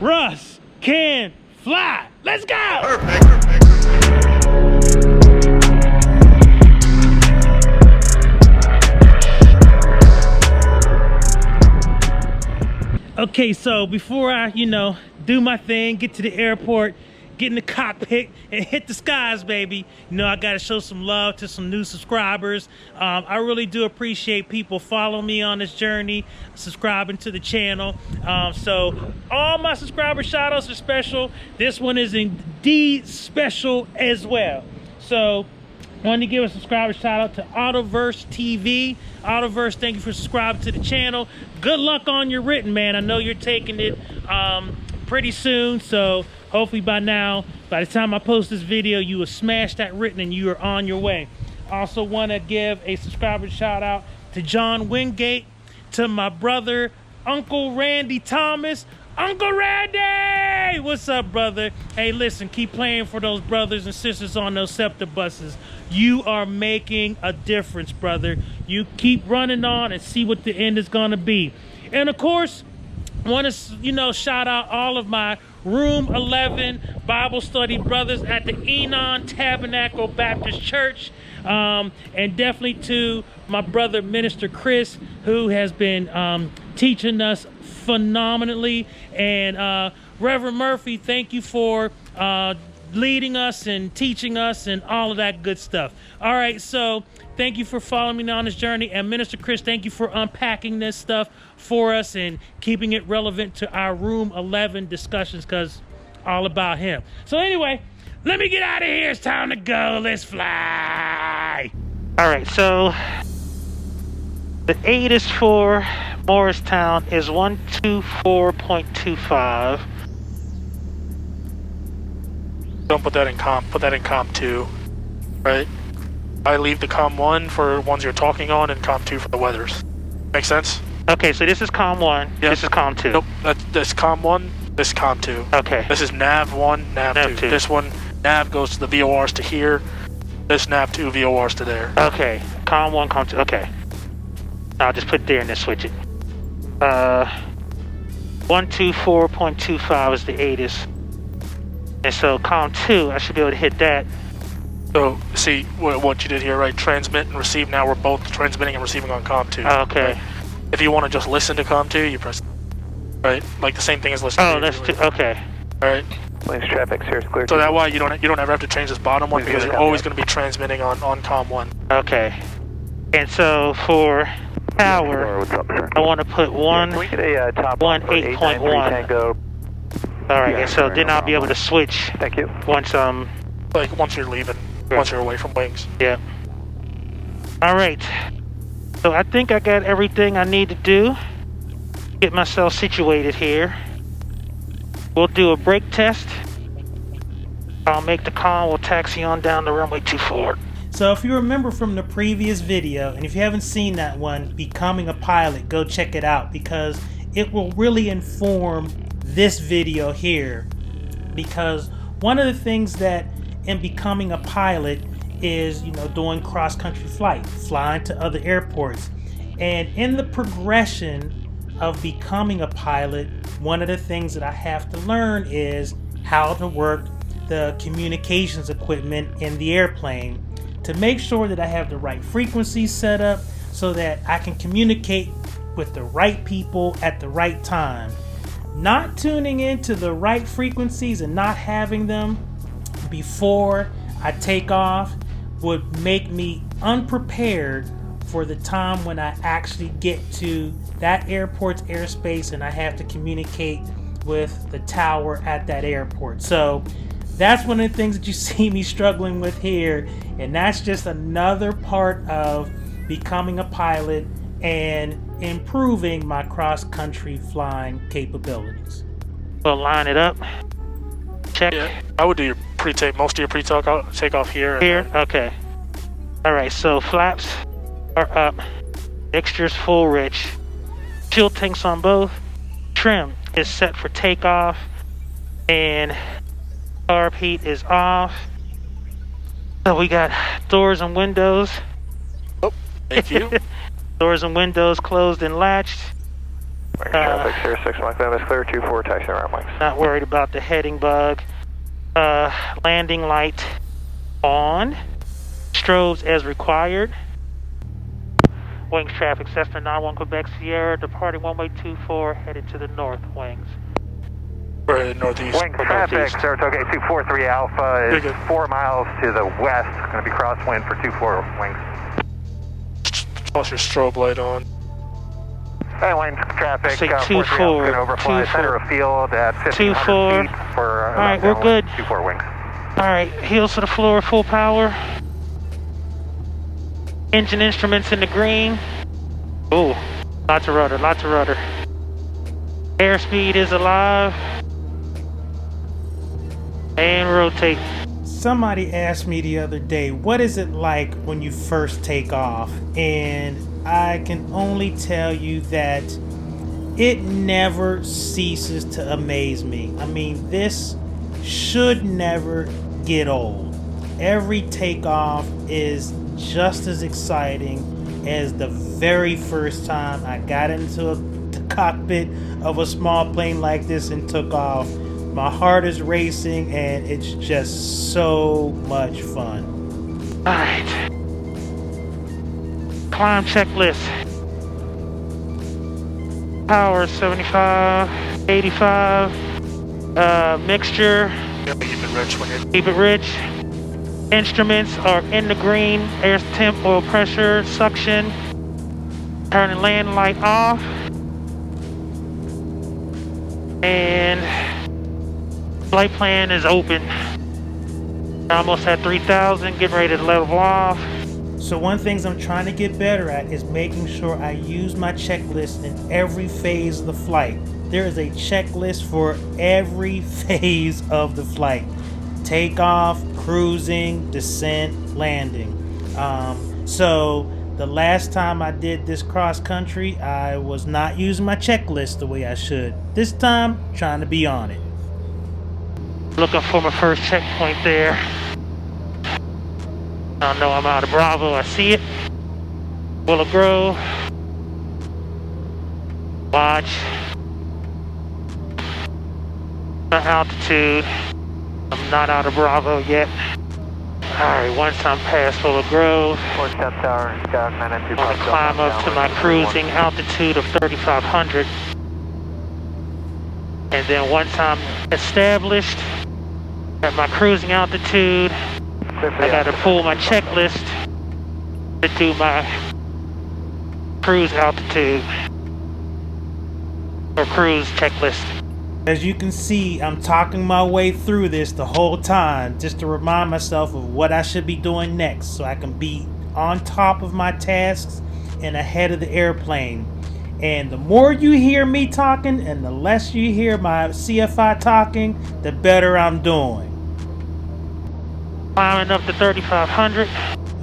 Russ can fly. Let's go. Perfect. Okay, so before I, do my thing, get to the airport, get in the cockpit and hit the skies, baby. I gotta show some love to some new subscribers. I really do appreciate people following me on this journey, subscribing to the channel. So all my subscriber shout outs are special. This one is indeed special as well. So wanted to give a subscriber shout out to Autoverse TV. Autoverse, thank you for subscribing to the channel. Good luck on your written, man. I know you're taking it pretty soon, so hopefully by the time I post this video, you will smash that written and you are on your way. Also want to give a subscriber shout out to John Wingate, to my brother, Uncle Randy Thomas. Uncle Randy! What's up, brother? Hey, listen, keep playing for those brothers and sisters on those SEPTA buses. You are making a difference, brother. You keep running on and see what the end is going to be. And, of course, I want to, shout out all of my Room 11 Bible study brothers at the Enon Tabernacle Baptist Church. And definitely to my brother, Minister Chris, who has been teaching us phenomenally. And Reverend Murphy, thank you for leading us and teaching us and all of that good stuff. All right, so thank you for following me on this journey. And Minister Chris, thank you for unpacking this stuff for us and keeping it relevant to our Room 11 discussions, because all about him. So anyway, let me get out of here. It's time to go. Let's fly. All right, so the ATIS for Morristown is 124.25. Don't put that in COM 2, right? I leave the COM 1 for ones you're talking on and COM 2 for the weathers. Make sense? Okay, so this is COM 1, yep. This is COM 2. Nope, that's COM 1, this is COM 2. Okay. This is NAV 1, NAV 2. This one, NAV goes to the VORs to here. This NAV 2, VORs to there. Okay, COM 1, COM 2, okay. I'll just put there and then switch it. 124.25 is the ATIS. And so COM 2, I should be able to hit that. So, see what you did here, right? Transmit and receive. Now we're both transmitting and receiving on COM 2. Okay. Right? If you want to just listen to COM 2, you press, right? Like the same thing as listening. Oh, that's okay. All right. Lanes traffic, here is clear. So that way you don't ever have to change this bottom one, because you're always going to be transmitting on COM 1. Okay. And so for power, I want to put 18.1. All right, and so then I'll be able to switch. Thank you. Once you're leaving, once you're away from wings. Yeah. All right. So I think I got everything I need to do. Get myself situated here. We'll do a brake test. I'll make the call. We'll taxi on down the runway 24. So if you remember from the previous video, and if you haven't seen that one, Becoming a Pilot, go check it out, because it will really inform this video here. Because one of the things that in becoming a pilot is, doing cross-country flying to other airports. And in the progression of becoming a pilot, one of the things that I have to learn is how to work the communications equipment in the airplane to make sure that I have the right frequencies set up so that I can communicate with the right people at the right time. Not tuning into the right frequencies and not having them before I take off would make me unprepared for the time when I actually get to that airport's airspace and I have to communicate with the tower at that airport. So that's one of the things that you see me struggling with here, and that's just another part of becoming a pilot and improving my cross-country flying capabilities. We'll line it up. Check. Yeah, I would do your pre-take, most of your takeoff here. Here? Okay. Alright, so flaps are up. Mixture's full rich. Fuel tanks on both. Trim is set for takeoff. And carb heat is off. So we got doors and windows. Oh, thank you. Doors and windows closed and latched. Traffic 06 Mike Lima is clear, 24 taxi around wings. Not worried about the heading bug. Landing light on. Strobes as required. Wings traffic, Cessna 91 Quebec Sierra, departing runway 24, headed to the north, wings. We're headed northeast. Wing traffic, Saratoga 243 Alpha is 4 miles to the west. Going to be crosswind for 24 wings. Toss your strobe light on. Hey, wing traffic, Say 4-3 Alpha going to overfly center of field at 1,500 feet for Alright, we're good. 24 wings. Alright, heels to the floor, full power. Engine instruments in the green. Oh, lots of rudder, lots of rudder. Airspeed is alive. And rotate. Somebody asked me the other day, what is it like when you first take off? And I can only tell you that it never ceases to amaze me. I mean, this should never get old. Every takeoff is just as exciting as the very first time I got into the cockpit of a small plane like this and took off. My heart is racing and it's just so much fun. Alright. Climb checklist. Power 75, 85. Mixture. Keep it rich when you're... Keep it rich. Instruments are in the green. Air temp, oil pressure, suction. Turn and land light off. And flight plan is open. Almost at 3,000, getting ready to level off. So one thing I'm trying to get better at is making sure I use my checklist in every phase of the flight. There is a checklist for every phase of the flight. Takeoff, cruising, descent, landing. So the last time I did this cross country, I was not using my checklist the way I should. This time, trying to be on it. Looking for my first checkpoint there. I know I'm out of Bravo, I see it. Willow Grove. Watch. My altitude. I'm not out of Bravo yet. Alright, once I'm past Willow Grove, I'm gonna climb up to my cruising altitude of 3,500. And then once I'm established at my cruising altitude, I gotta pull my checklist to do my cruise altitude or cruise checklist. As you can see, I'm talking my way through this the whole time just to remind myself of what I should be doing next so I can be on top of my tasks and ahead of the airplane. And the more you hear me talking and the less you hear my CFI talking, the better I'm doing. Climbing up to 3,500.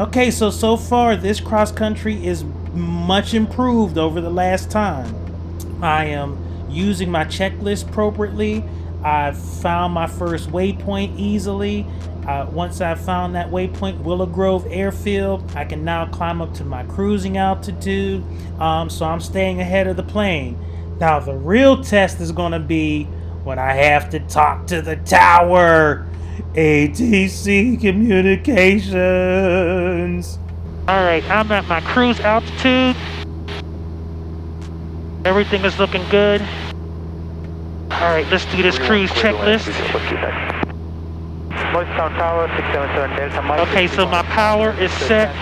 Okay, so far this cross country is much improved over the last time. I am using my checklist appropriately. I've found my first waypoint easily. Once I've found that waypoint, Willow Grove Airfield, I can now climb up to my cruising altitude. So I'm staying ahead of the plane. Now the real test is gonna be when I have to talk to the tower. ATC communications. Alright, I'm at my cruise altitude. Everything is looking good. Alright, let's do this cruise checklist. Okay, so my power is set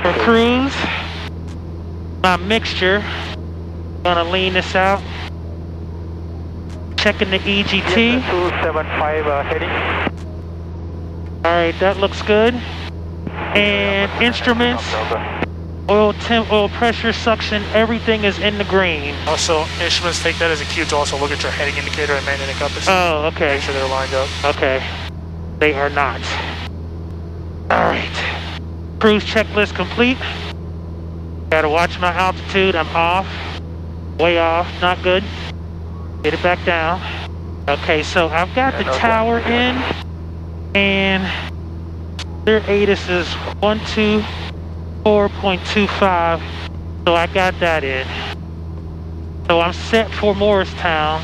for cruise. My mixture, gonna lean this out. Checking the EGT. 275 heading. Alright, that looks good. And instruments. Oil temp, oil pressure, suction, everything is in the green. Also, instruments take that as a cue to also look at your heading indicator and magnetic compass. Oh, okay. Make sure they're lined up. Okay. They are not. Alright. Cruise checklist complete. Gotta watch my altitude. I'm off. Way off. Not good. Get it back down. Okay, so I've got the tower in. And their ATIS is 124.25. So I got that in. So I'm set for Morristown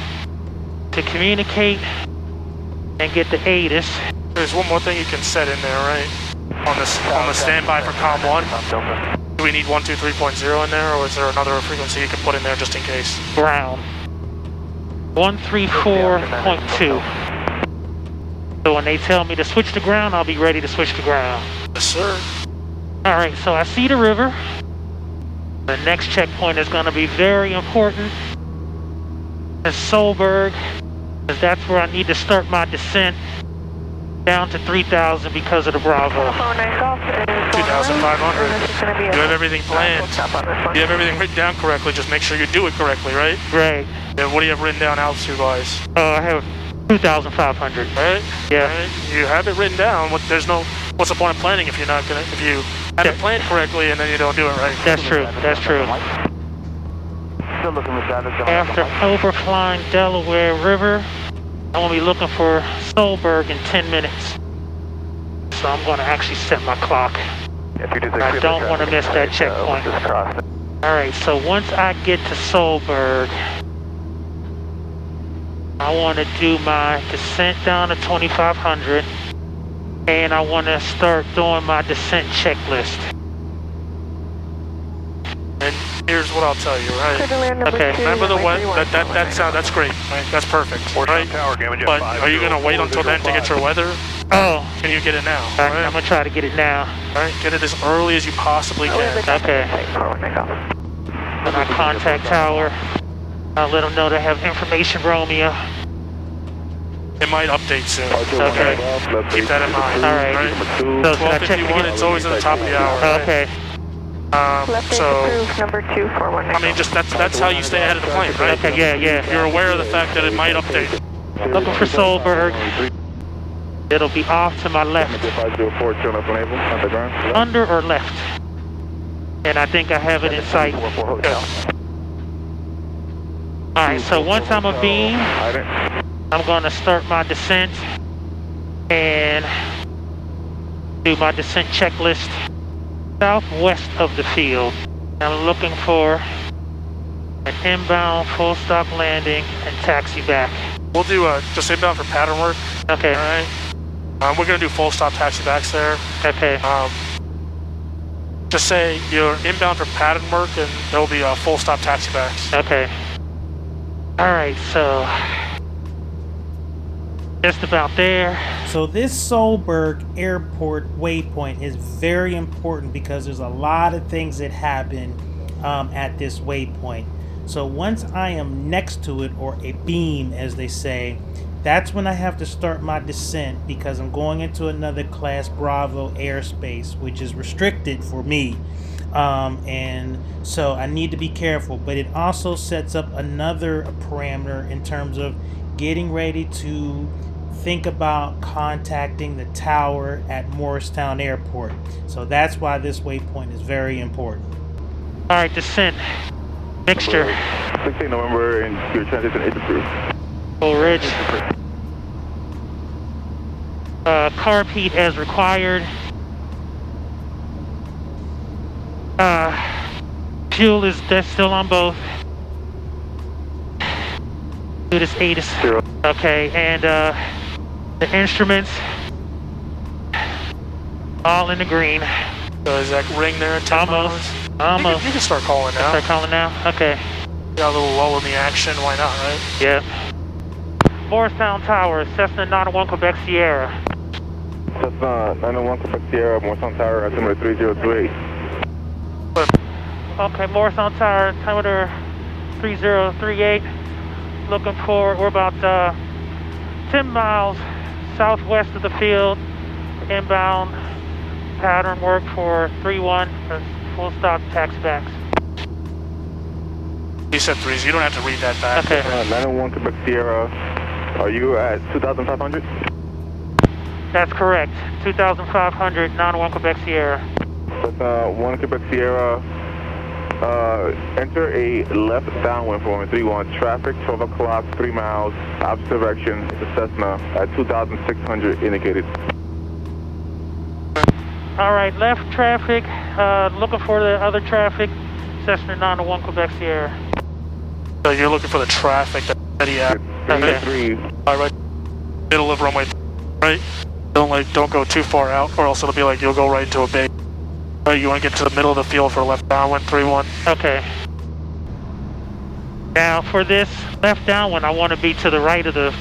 to communicate and get the ATIS. There's one more thing you can set in there, right? On the standby for COM 1. Do we need 123.0 in there, or is there another frequency you can put in there just in case? Ground. 134.2. So when they tell me to switch to ground, I'll be ready to switch to ground. Yes, sir. Alright, so I see the river. The next checkpoint is going to be very important. It's Solberg, because that's where I need to start my descent down to 3,000 because of the Bravo. 2,500. You have everything planned. You have everything written down correctly. Just make sure you do it correctly, right? Right. And what do you have written down altitude-wise? I have 2,500. Right? Yeah. Right? You have it written down. What's the point of planning if you have it planned correctly and then you don't do it right? That's true. That's true. After overflying Delaware River, I'm going to be looking for Solberg in 10 minutes. So I'm going to actually set my clock. I don't want to miss that checkpoint. Alright, so once I get to Solberg, I want to do my descent down to 2,500, and I want to start doing my descent checklist. And here's what I'll tell you, right? Okay. Remember the weather? That's great, right? That's perfect, right? But are you gonna wait until then to get your weather? Oh. Can you get it now? Right. I'm gonna try to get it now. Right? Get it as early as you possibly can. Okay. When I contact tower, I'll let them know they have information, Romeo. It might update soon. Okay. Keep that in mind. All right. So 12:51. It's always at the top of the hour. Right? Okay. So, number 241. I mean, just that's how you stay ahead of the plane, right? Okay, yeah. You're aware of the fact that it might update. Looking for Solberg. It'll be off to my left. Under or left? And I think I have it in sight. Alright, so once I'm abeam, I'm going to start my descent and do my descent checklist southwest of the field. I'm looking for an inbound full stop landing and taxi back. We'll do just inbound for pattern work. Okay. All right. We're gonna do full stop taxi backs there. Okay. Just say you're inbound for pattern work, and there'll be full stop taxi backs. Okay. All right. So just about there. So this Solberg Airport waypoint is very important because there's a lot of things that happen at this waypoint. So once I am next to it, or a beam as they say, that's when I have to start my descent, because I'm going into another Class Bravo airspace, which is restricted for me. And so I need to be careful, but it also sets up another parameter in terms of getting ready to think about contacting the tower at Morristown Airport. So that's why this waypoint is very important. All right, descent. Mixture. 16 November and your transition is approved. Full Ridge. Carb heat as required. Fuel is still on both. Do this ATIS. Okay, and the instruments all in the green. So is that ring there? Almost. You can start calling now. Start calling now? Okay. Got a little lull in the action. Why not, right? Yep. Morristown Tower, Cessna 901 Quebec Sierra. Cessna 901 Quebec Sierra, Morristown Tower, altimeter 3028. Okay, Morristown Tower, altimeter 3038. Looking for, we're about 10 miles southwest of the field. Inbound pattern work for 3-1, full stop taxi backs. You said 3, so you don't have to read that back. Okay. 901 Quebec Sierra, are you at 2,500? That's correct. 2,500, 901 Quebec Sierra. Cessna 1 Quebec Sierra, enter a left downwind for 31. Traffic 12 o'clock, 3 miles, opposite direction. It's a Cessna at 2,600 indicated. All right, left traffic. Looking for the other traffic. Cessna 901 Quebec Sierra. So you're looking for the traffic that's steady at. Okay. Right, middle of runway, right? Don't go too far out, or else it'll be like you'll go right into a bay. Right, you want to get to the middle of the field for left downwind 31. Okay. Now for this left downwind, I want to be to the right of the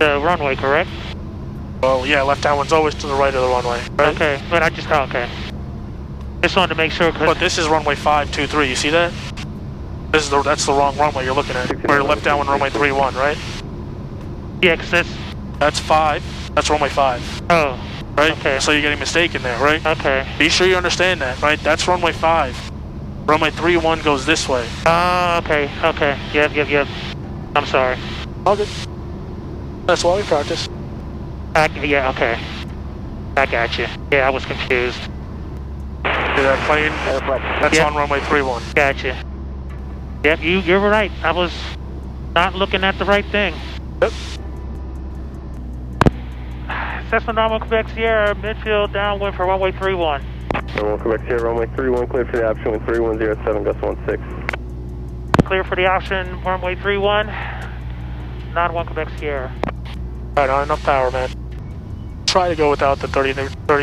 runway, correct? Well, yeah, left downwind's always to the right of the runway. Right? Okay, but I just okay. Just wanted to make sure. But this is runway 523. You see that? That's the wrong runway you're looking at. We're left downwind runway 31, right? Yeah, 'cause that's 5. That's runway 5. Oh. Right? Okay. So you're getting mistaken there, right? Okay. Be sure you understand that, right? That's runway 5. Runway 31 goes this way. Okay. Okay. Yep. I'm sorry. All good. That's why we practice. Yeah, okay. I got you. Yeah, I was confused. See that plane? That's on runway 31. Gotcha. Yep, you're right. I was not looking at the right thing. Yep. Cessna 91 Quebec Sierra, midfield downwind for runway 31. 91 Quebec Sierra, runway 31, clear for the option with 3107, gust 16. Clear for the option, runway 31, 91 Quebec Sierra. Alright, not enough power, man. Try to go without the 30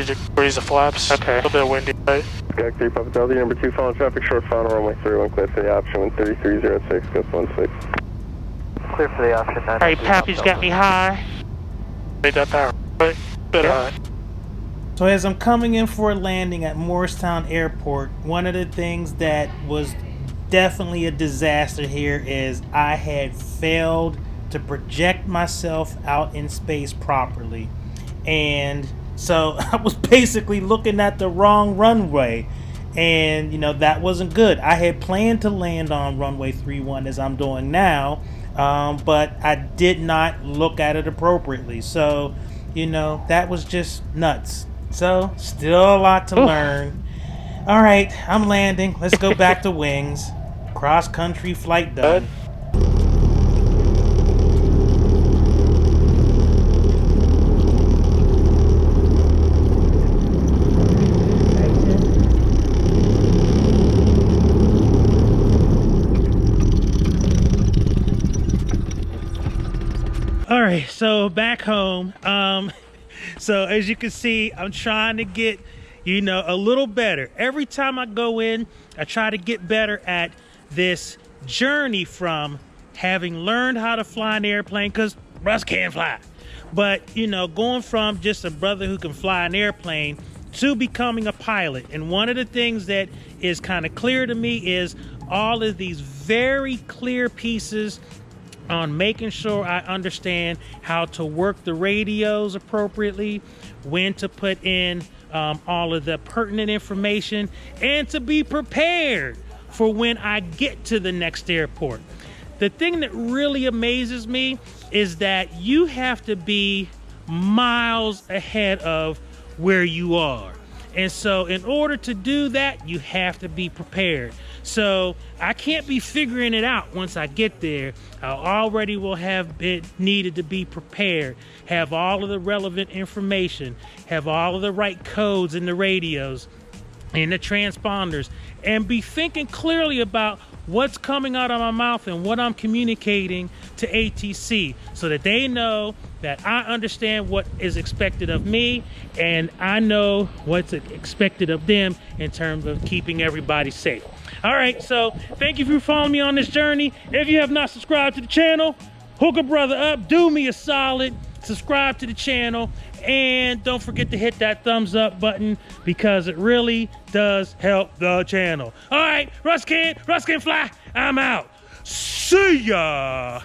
degrees of flaps. Okay. A little bit of windy, right? Quebec 3, Papa Delta, number 2, following traffic, short final, runway 31, clear for the option with 3306, gust 16. Clear for the option. Alright, Pappy's got me high. Made that power, right? Bit high. So as I'm coming in for a landing at Morristown Airport, one of the things that was definitely a disaster here is I had failed to project myself out in space properly. And so I was basically looking at the wrong runway. And, that wasn't good. I had planned to land on runway 31 as I'm doing now, but I did not look at it appropriately. So, that was just nuts. So, still a lot to learn. All right, I'm landing. Let's go back to wings. Cross-country flight done. All right, so back home. So as you can see, I'm trying to get, a little better. Every time I go in, I try to get better at this journey from having learned how to fly an airplane, because Russ can't fly. But, going from just a brother who can fly an airplane to becoming a pilot. And one of the things that is kind of clear to me is all of these very clear pieces on making sure I understand how to work the radios appropriately, when to put in all of the pertinent information, and to be prepared for when I get to the next airport. The thing that really amazes me is that you have to be miles ahead of where you are. And so in order to do that, you have to be prepared. So I can't be figuring it out once I get there. I already will have been needed to be prepared, have all of the relevant information, have all of the right codes in the radios and the transponders, and be thinking clearly about what's coming out of my mouth and what I'm communicating to ATC, so that they know that I understand what is expected of me and I know what's expected of them in terms of keeping everybody safe. All right, so thank you for following me on this journey. If you have not subscribed to the channel, hook a brother up, do me a solid, subscribe to the channel, and don't forget to hit that thumbs up button, because it really does help the channel. All right, Russ can fly. I'm out. See ya.